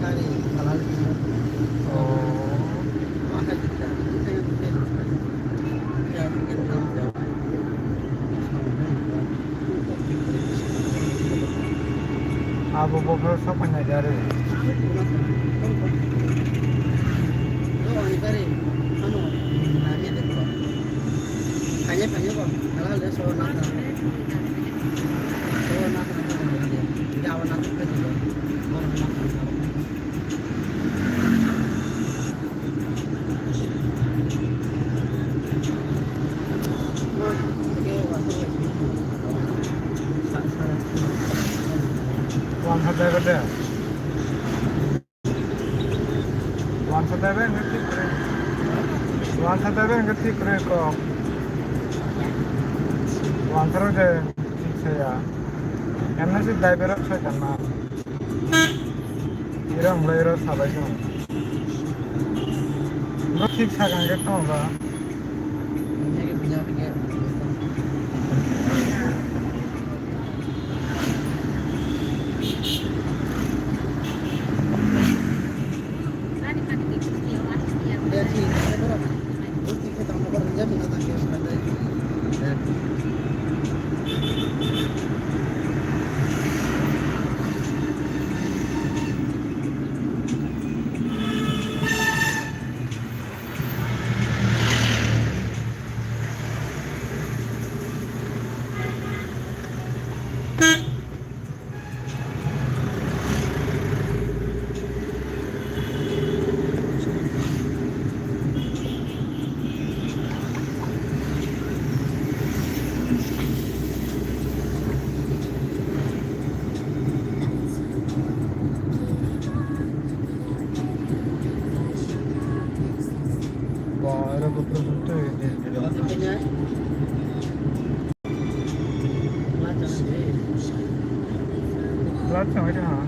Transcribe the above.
kari halal gitu. Oh, Maka kita mungkin ya mungkin belum jauh. Abu Bakar siapa negara? Lo ini kari, anu, nanya deh kok. Kayaknya kok halal deh soal nakal. Soal nakal dia. Dia awal nakal kan juga. Orang nakal. Oke, waktu One hundred gede. One hundred ngerti keren. One hundred ngerti keren kok. One hundred saya. Karena sih driver saya karena. Irang belajar sabai kan. Lo ठीक ठाक आगे तो होगा. punya pikir. Dia sih, saya berapa? Terus kita tambah kerja binatang yang ada itu. Wah, ada beberapa tuh ini. Punya macam ini. Pelat yang itu ha.